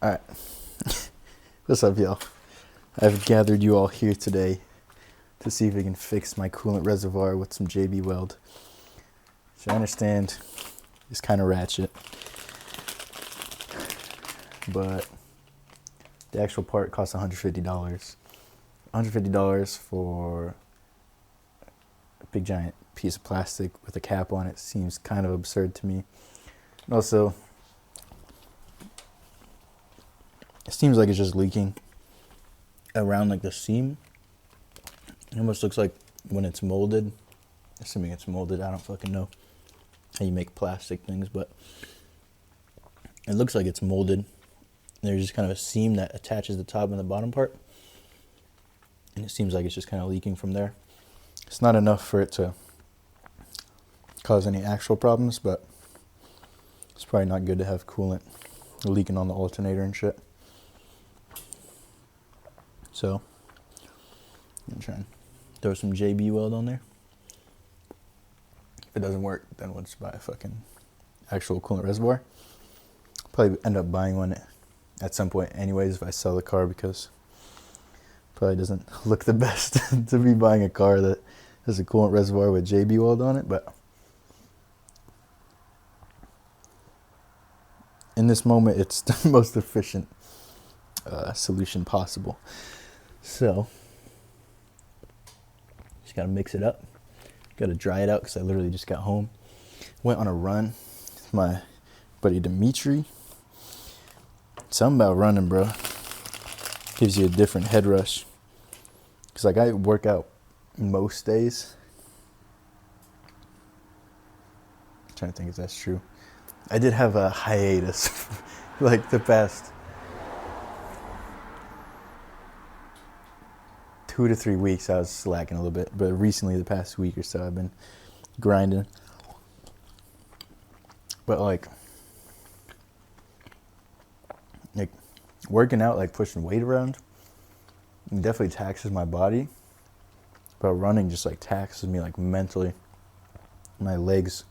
Alright, what's up, y'all? I've gathered you all here today to see if we can fix my coolant reservoir with some JB Weld. So I understand it's kind of ratchet, but the actual part costs $150. $150 for a big giant piece of plastic with a cap on it seems kind of absurd to me. And also, it seems like it's just leaking around like the seam. It almost looks like when it's molded, assuming it's molded, I don't fucking know how you make plastic things, but it looks like it's molded. There's just kind of a seam that attaches the top and the bottom part, and it seems like it's just kind of leaking from there. It's not enough for it to cause any actual problems, but it's probably not good to have coolant leaking on the alternator and shit. So I'm gonna try and throw some JB Weld on there. If it doesn't work, then we'll just buy a fucking actual coolant reservoir. Probably end up buying one at some point anyways if I sell the car, because it probably doesn't look the best to be buying a car that has a coolant reservoir with JB Weld on it, but in this moment it's the most efficient solution possible. So just gotta mix it up, gotta dry it out because I literally just got home, went on a run with my buddy Dimitri. Something about running, bro, gives you a different head rush, because like I work out most days. I'm trying to think if that's true. I did have a hiatus like the past 2 to 3 weeks. I was slacking a little bit, but recently, the past week or so, I've been grinding. But like working out, like pushing weight around, it definitely taxes my body. But running just like taxes me like mentally. My legs,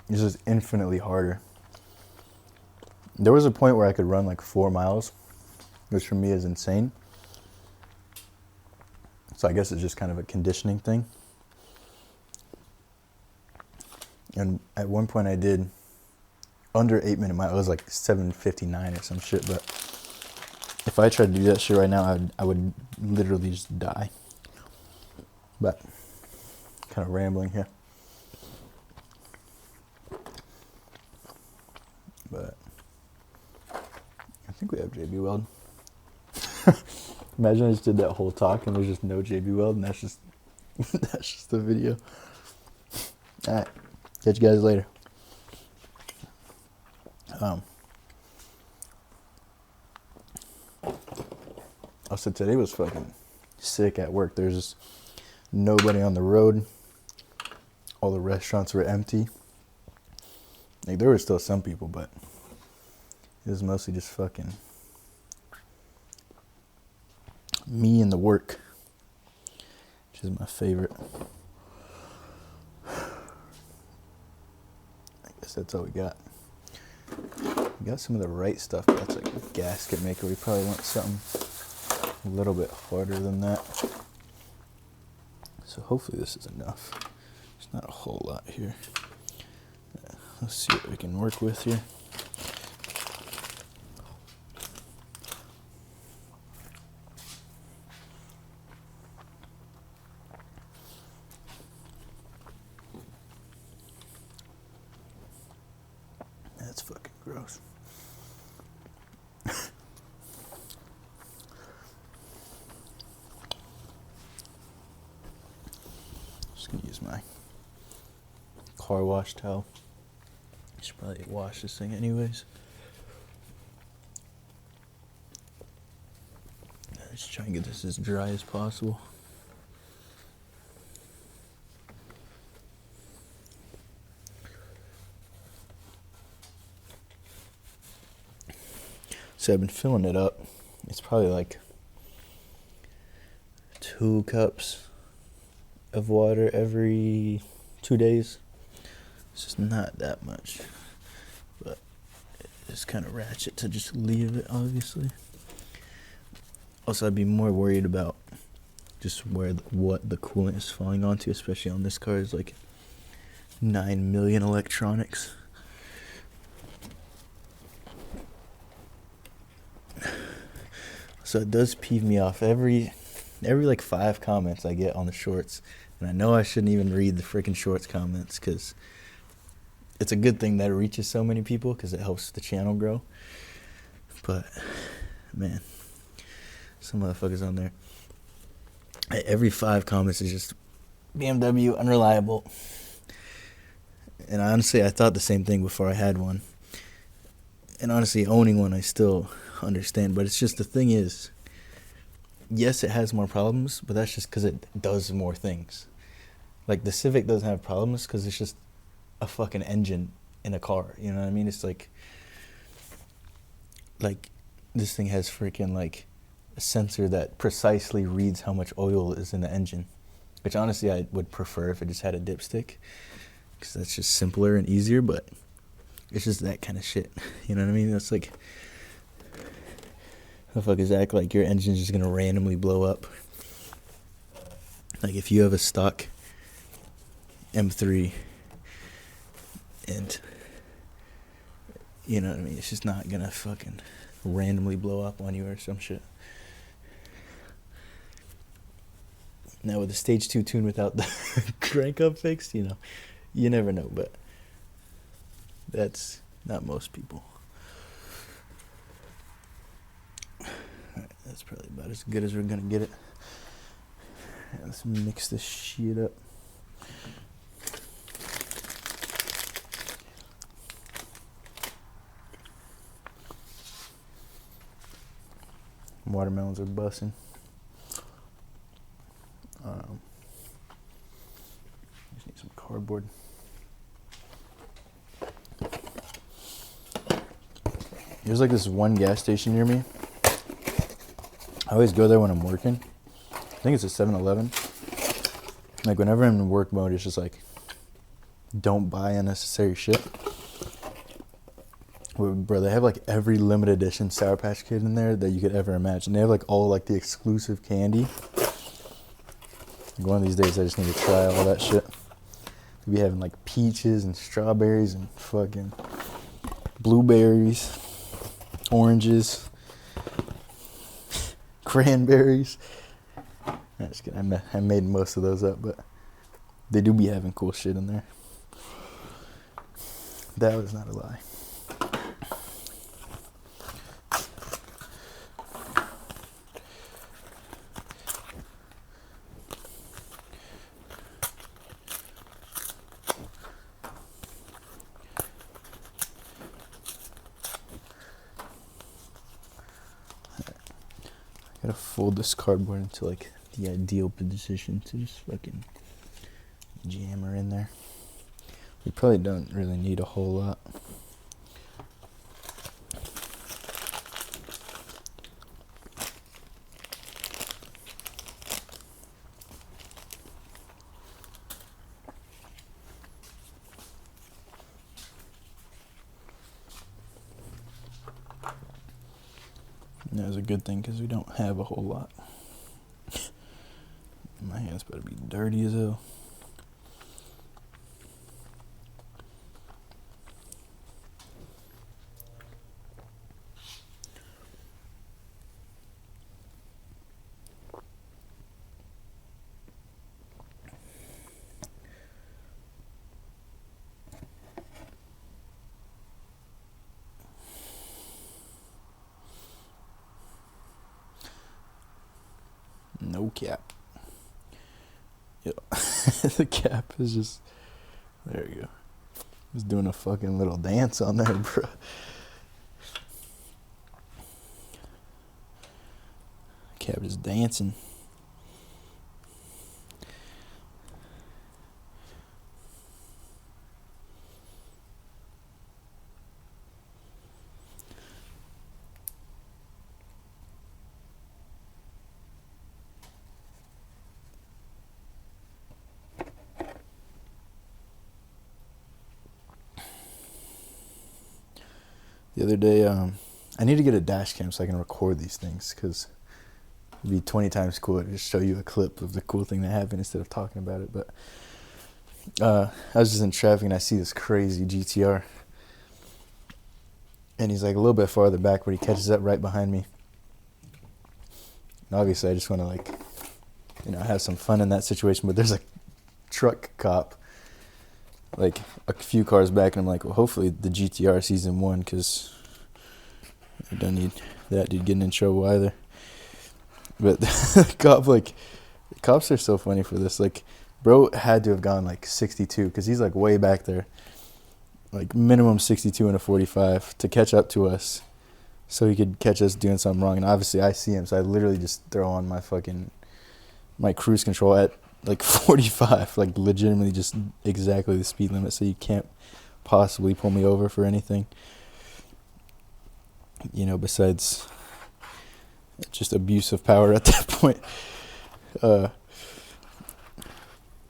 it's just infinitely harder. There was a point where I could run like 4 miles, which for me is insane. So I guess it's just kind of a conditioning thing. And at one point I did under 8-minute mile. It was like 7:59 or some shit. But if I tried to do that shit right now, I would literally just die. But kind of rambling here. But I think we have JB Weld. Imagine I just did that whole talk and there's just no JB Weld, and that's just the video. Alright, catch you guys later. Also, today was fucking sick at work. There's just nobody on the road. All the restaurants were empty. Like, there were still some people, but it was mostly just fucking me and the work, which is my favorite. I guess that's all we got. We got some of the right stuff, but that's like a gasket maker. We probably want something a little bit harder than that. So hopefully this is enough. There's not a whole lot here. Let's see what we can work with here. That's fucking gross. Just gonna use my car wash towel. I should probably wash this thing anyways. Let's try and get this as dry as possible. So I've been filling it up. It's probably like 2 cups of water every 2 days. It's just not that much, but It's kind of ratchet to just leave it, obviously. Also, I'd be more worried about just what the coolant is falling onto, especially on this car. Is like 9 million electronics. So it does peeve me off every like 5 comments I get on the shorts, and I know I shouldn't even read the freaking shorts comments because it's a good thing that it reaches so many people because it helps the channel grow. But man, some motherfuckers on there, every 5 comments is just BMW unreliable. And honestly, I thought the same thing before I had one. And honestly, owning one, I still understand. But it's just, the thing is, yes, it has more problems, but that's just because it does more things. Like, the Civic doesn't have problems because it's just a fucking engine in a car. You know what I mean? It's like this thing has freaking, like, a sensor that precisely reads how much oil is in the engine. Which, honestly, I would prefer if it just had a dipstick, because that's just simpler and easier, but it's just that kind of shit. You know what I mean? That's like, motherfuckers act like your engine's just gonna randomly blow up. Like, if you have a stock M3 and, you know what I mean, it's just not gonna fucking randomly blow up on you or some shit. Now, with the stage 2 tune without the crank up fixed, you know, you never know, but that's not most people. Alright, that's probably about as good as we're gonna get it. Right, let's mix this shit up. Watermelons are busting. Just need some cardboard. There's like this one gas station near me. I always go there when I'm working. I think it's a 7-Eleven. Like, whenever I'm in work mode, it's just like, don't buy unnecessary shit. Bro, they have like every limited edition Sour Patch Kid in there that you could ever imagine. They have like all like the exclusive candy. Like, one of these days I just need to try all that shit. We'll be having like peaches and strawberries and fucking blueberries, oranges, cranberries. I'm just kidding. I made most of those up, but they do be having cool shit in there. That was not a lie. Gotta fold this cardboard into like the ideal position to just fucking jam her in there. We probably don't really need a whole lot. And that was a good thing because we don't have a whole lot. My hands better be dirty as hell. No cap. Yo, the cap is just, there you go. Just doing a fucking little dance on there, bro. Cap is dancing. The other day, I need to get a dash cam so I can record these things, because it'd be 20 times cooler to just show you a clip of the cool thing that happened instead of talking about it. But I was just in traffic and I see this crazy GTR. And he's like a little bit farther back, but he catches up right behind me. And obviously, I just want to, like, you know, have some fun in that situation. But there's a truck cop, like, a few cars back. And I'm like, well, hopefully the GTR sees him one, because I don't need that dude getting in trouble either. But the cop, like, the cops are so funny for this. Like, bro had to have gone, like, 62, because he's, like, way back there. Like, minimum 62 and a 45 to catch up to us so he could catch us doing something wrong. And obviously I see him, so I literally just throw on my cruise control at like 45, like legitimately just exactly the speed limit, so you can't possibly pull me over for anything, you know, besides just abuse of power at that point.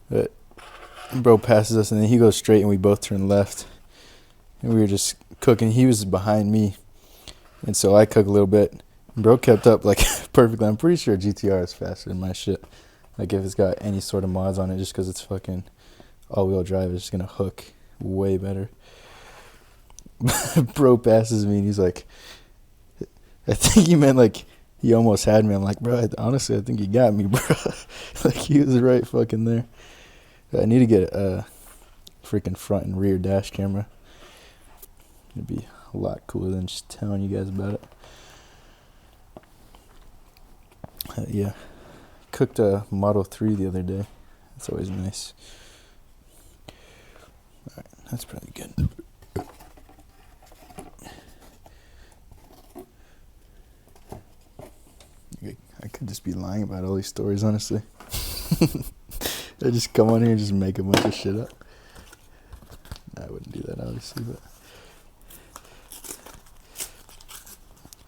But bro passes us, and then he goes straight and we both turn left. And we were just cooking. He was behind me, and so I cooked a little bit. Bro kept up, like, perfectly. I'm pretty sure GTR is faster than my shit. Like, if it's got any sort of mods on it, just because it's fucking all-wheel drive, it's just going to hook way better. Bro passes me, and he's like, I think he meant, like, he almost had me. I'm like, bro, honestly, I think he got me, bro. Like, he was right fucking there. I need to get a freaking front and rear dash camera. It'd be a lot cooler than just telling you guys about it. Yeah. Cooked a Model 3 the other day. That's always nice. Alright, that's probably good. I could just be lying about all these stories, honestly. I just come on here and just make a bunch of shit up. I wouldn't do that, obviously, but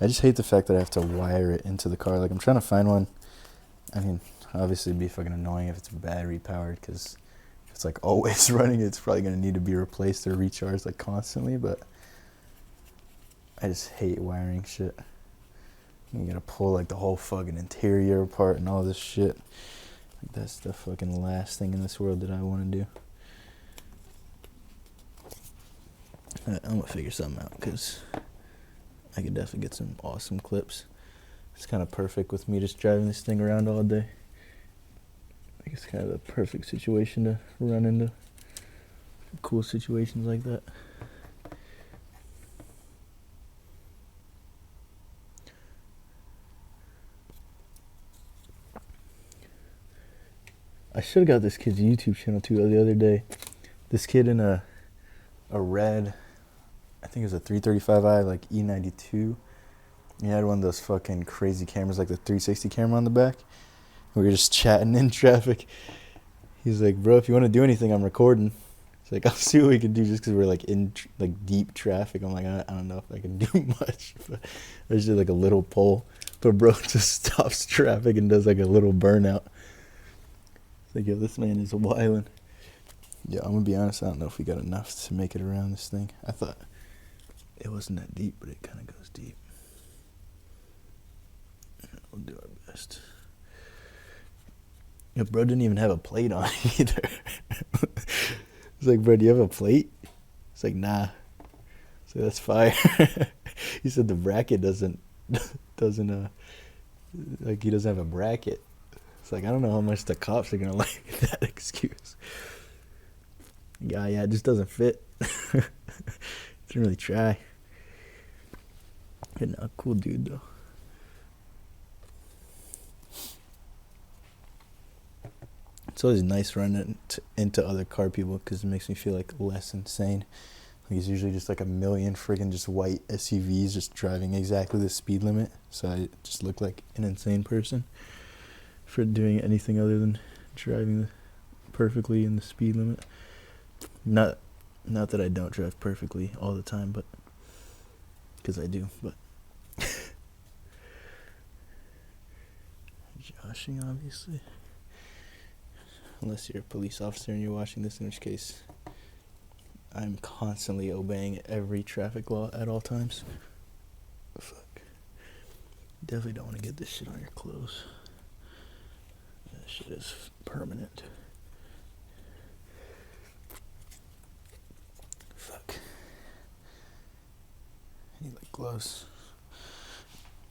I just hate the fact that I have to wire it into the car. Like, I'm trying to find one. I mean, obviously it'd be fucking annoying if it's battery powered, because if it's, like, always running, it's probably going to need to be replaced or recharged, like, constantly. But I just hate wiring shit. You gotta pull, like, the whole fucking interior apart and all this shit. Like, that's the fucking last thing in this world that I want to do. I'm gonna figure something out, because I could definitely get some awesome clips. It's kind of perfect with me just driving this thing around all day. I think it's kind of the perfect situation to run into cool situations like that. I should have got this kid's YouTube channel too the other day. This kid in a red, I think it was a 335i, like E92. He had one of those fucking crazy cameras, like the 360 camera on the back. We were just chatting in traffic. He's like, bro, if you want to do anything, I'm recording. It's like, I'll see what we can do, just because we're like in like deep traffic. I'm like, I don't know if I can do much. But there's just like a little pole. But bro just stops traffic and does like a little burnout. It's like, yo, this man is wildin'. Yeah, I'm going to be honest, I don't know if we got enough to make it around this thing. I thought it wasn't that deep, but it kind of goes deep. We'll do our best. Yeah, bro didn't even have a plate on either. It's like, bro, do you have a plate? It's like, nah. So that's fire. He said the bracket doesn't like, he doesn't have a bracket. It's like, I don't know how much the cops are gonna like that excuse. Yeah, it just doesn't fit. Didn't really try. But no, cool dude though. It's always nice running into other car people, because it makes me feel like less insane. Like, it's usually just like a million freaking just white SUVs just driving exactly the speed limit, so I just look like an insane person for doing anything other than driving perfectly in the speed limit. Not that I don't drive perfectly all the time, but because I do. But joshing, obviously, unless you're a police officer and you're watching this, in which case I'm constantly obeying every traffic law at all times. Fuck. Definitely don't want to get this shit on your clothes. That shit is permanent. Fuck. I need like gloves.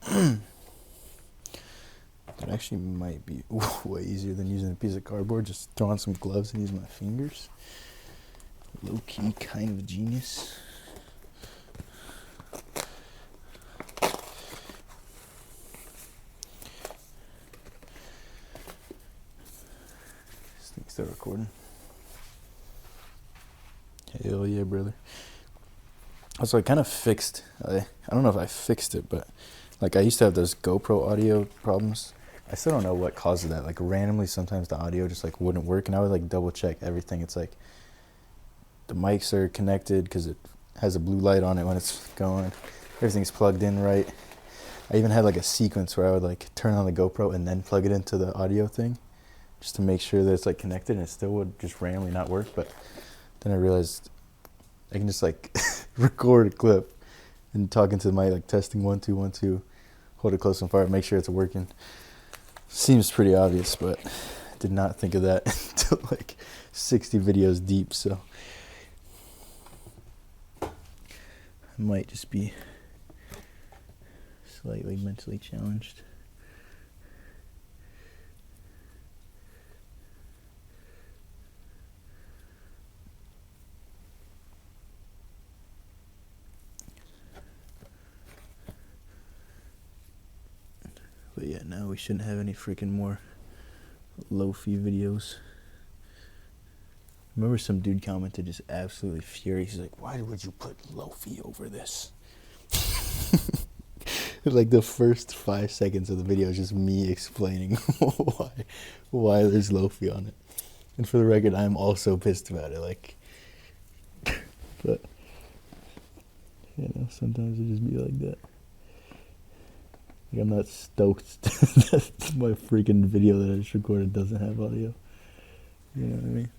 It actually might be way easier than using a piece of cardboard. Just throw on some gloves and use my fingers. Low key, kind of genius. This thing's still recording. Hell yeah, brother. Also, I kind of fixed. I don't know if I fixed it, but like I used to have those GoPro audio problems. I still don't know what caused that. Like randomly, sometimes the audio just like wouldn't work, and I would like double check everything. It's like the mics are connected because it has a blue light on it when it's going. Everything's plugged in right. I even had like a sequence where I would like turn on the GoPro and then plug it into the audio thing, just to make sure that it's like connected, and it still would just randomly not work. But then I realized I can just like record a clip and talk into the mic, like testing 1 2 1 2, hold it close and far, make sure it's working. Seems pretty obvious, but I did not think of that until like 60 videos deep. So I might just be slightly mentally challenged. But yeah, no, we shouldn't have any freaking more lo-fi videos. Remember some dude commented just absolutely furious. He's like, why would you put lo-fi over this? Like the first 5 seconds of the video is just me explaining why there's lo-fi on it. And for the record, I'm also pissed about it. Like, but you know, sometimes it just be like that. Like I'm not stoked that my freaking video that I just recorded doesn't have audio. You know what I mean?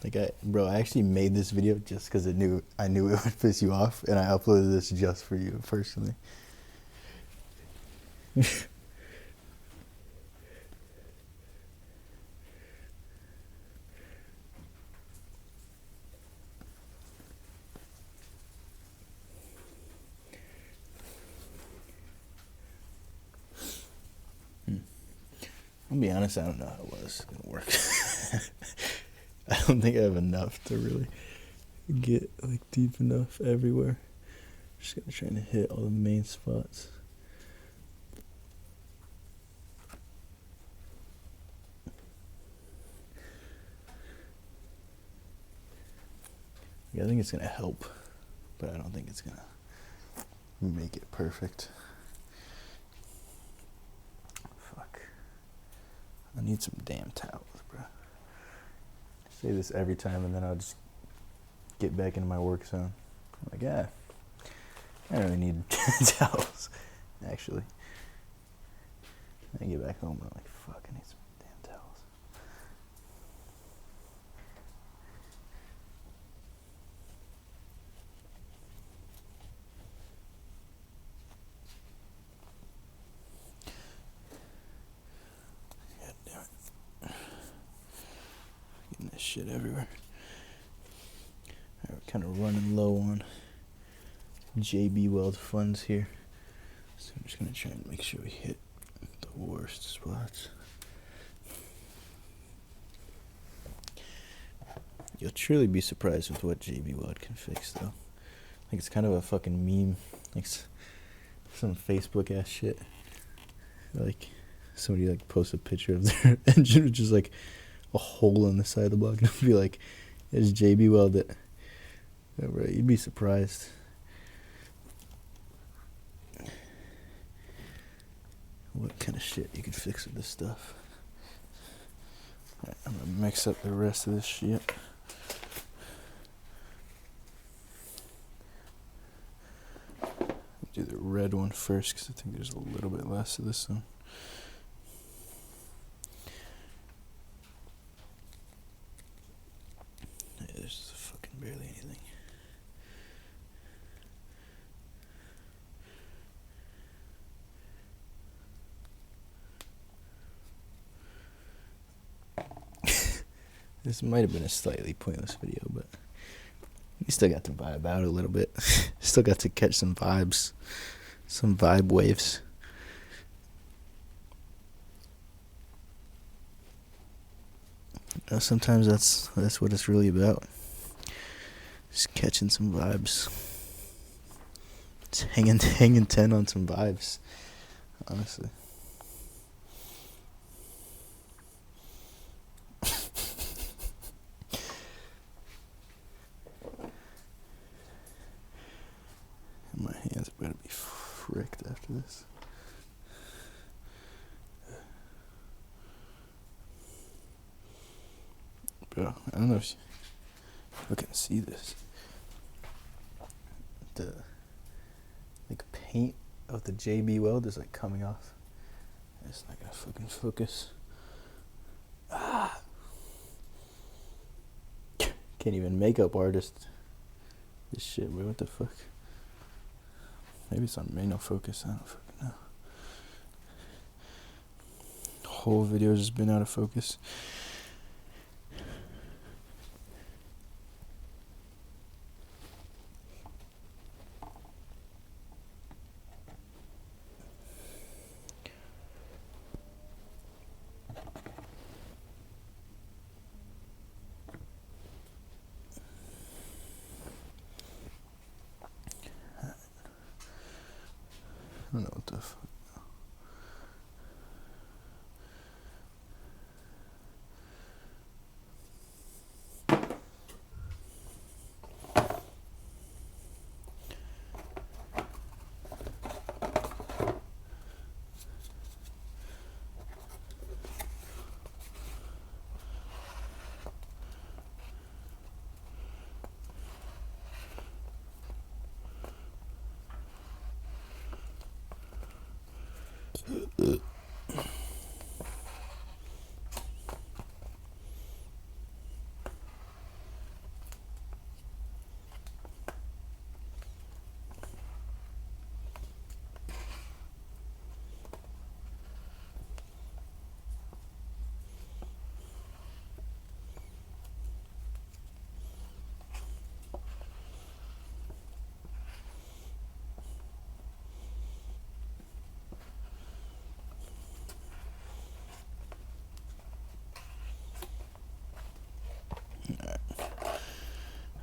Like I actually made this video just because I knew it would piss you off, and I uploaded this just for you personally. I'll be honest, I don't know how well this is gonna work. I don't think I have enough to really get like deep enough everywhere. Just gonna try to hit all the main spots. Yeah, I think it's gonna help, but I don't think it's gonna make it perfect. Fuck. I need some damn towels, bro. I say this every time, and then I'll just get back into my work zone. I'm like, yeah, I don't really need towels, actually. I get back home, and I'm like, fuck, I need some damn towels. God damn it. Getting this shit everywhere. We're kind of running low on JB Weld funds here, so I'm just gonna try and make sure we hit the worst spots. You'll truly be surprised with what JB Weld can fix, though. Like it's kind of a fucking meme, like some Facebook ass shit. Like somebody like posts a picture of their engine with just like a hole in the side of the block, and it'll be like, "It's JB Weld it." Yeah, right, you'd be surprised. What kind of shit you can fix with this stuff. Alright, I'm gonna mix up the rest of this shit. Do the red one first, because I think there's a little bit less of this one. This might have been a slightly pointless video, but you still got to vibe out a little bit. Still got to catch some vibes, some vibe waves. Sometimes that's what it's really about. Just catching some vibes. Just hanging 10 on some vibes, honestly. My hands are gonna be fricked after this. Bro, I don't know if you can see this. The paint of the JB weld is like coming off. It's not gonna fucking focus. Can't even makeup artist this shit, bro. What the fuck? Maybe it's on manual focus. I don't fucking know. The whole video's just been out of focus. I don't know what the fuck.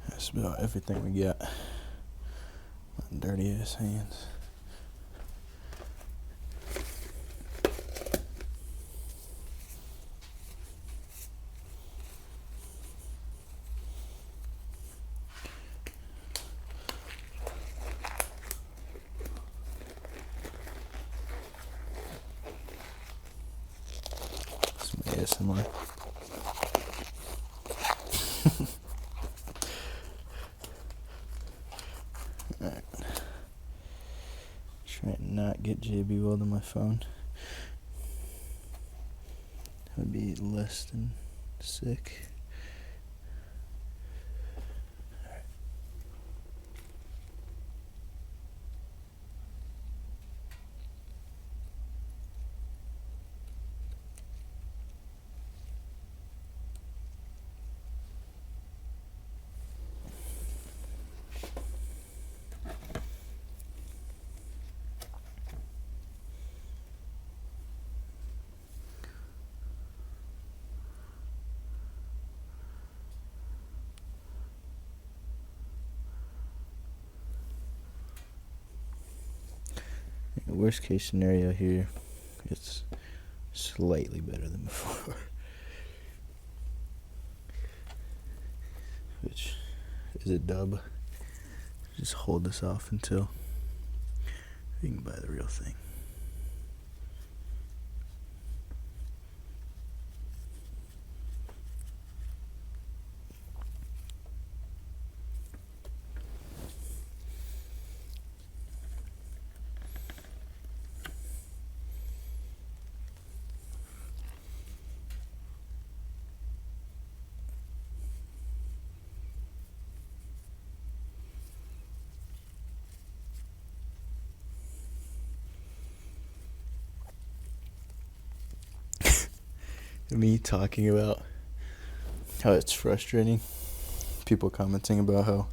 That's about everything we got. My dirty ass hands. Some ASMR. Alright. Try and not get JB Weld on my phone. That would be less than sick. Worst case scenario here, it's slightly better than before. Which is a dub. Just hold this off until we can buy the real thing. Me talking about how it's frustrating. People commenting about how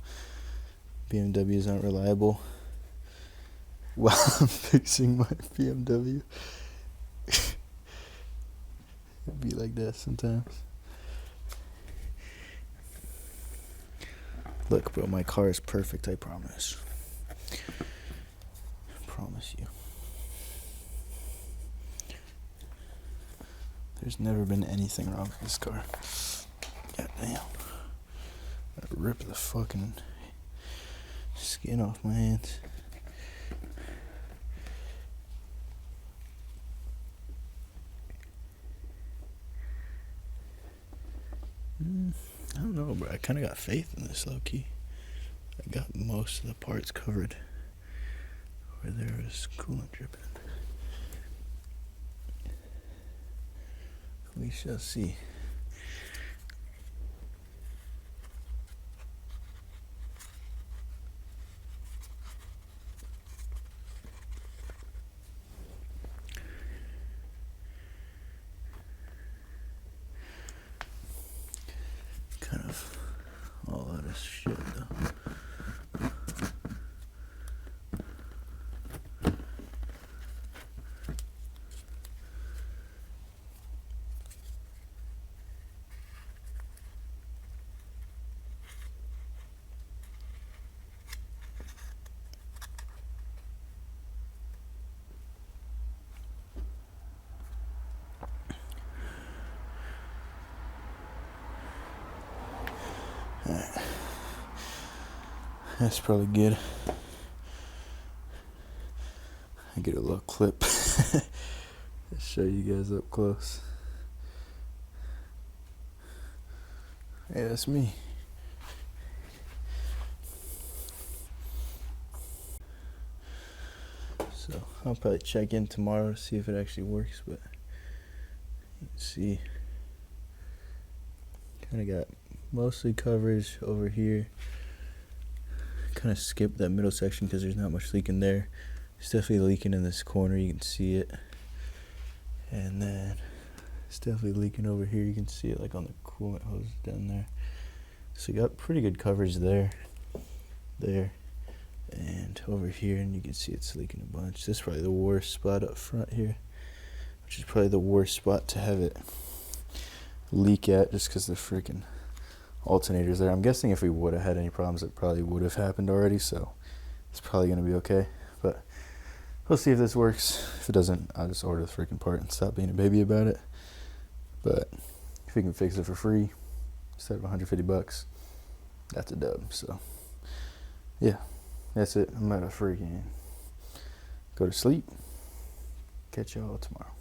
BMWs aren't reliable while I'm fixing my BMW. It'd be like that sometimes. Look, bro, my car is perfect, I promise. I promise you. There's never been anything wrong with this car. God damn. I rip the fucking skin off my hands. I don't know, bro. I kind of got faith in this, low-key. I got most of the parts covered where there was coolant dripping. We shall see. Kind of all out of shit, though. Alright. That's probably good. I get a little clip to show you guys up close. Hey, that's me. So I'll probably check in tomorrow to see if it actually works, but you can see kind of got mostly coverage over here. Kind of skipped that middle section because there's not much leaking there. It's definitely leaking in this corner, you can see it. And then it's definitely leaking over here, you can see it like on the coolant hose down there. So you got pretty good coverage there, and over here, and you can see it's leaking a bunch. This is probably the worst spot up front here, which is probably the worst spot to have it leak at, just because the freaking alternator's there. I'm guessing if we would have had any problems, it probably would have happened already, so it's probably going to be okay. But we'll see if this works. If it doesn't, I'll just order the freaking part and stop being a baby about it. But if we can fix it for free instead of $150, that's a dub. So yeah, that's it. I'm gonna freaking go to sleep. Catch y'all tomorrow.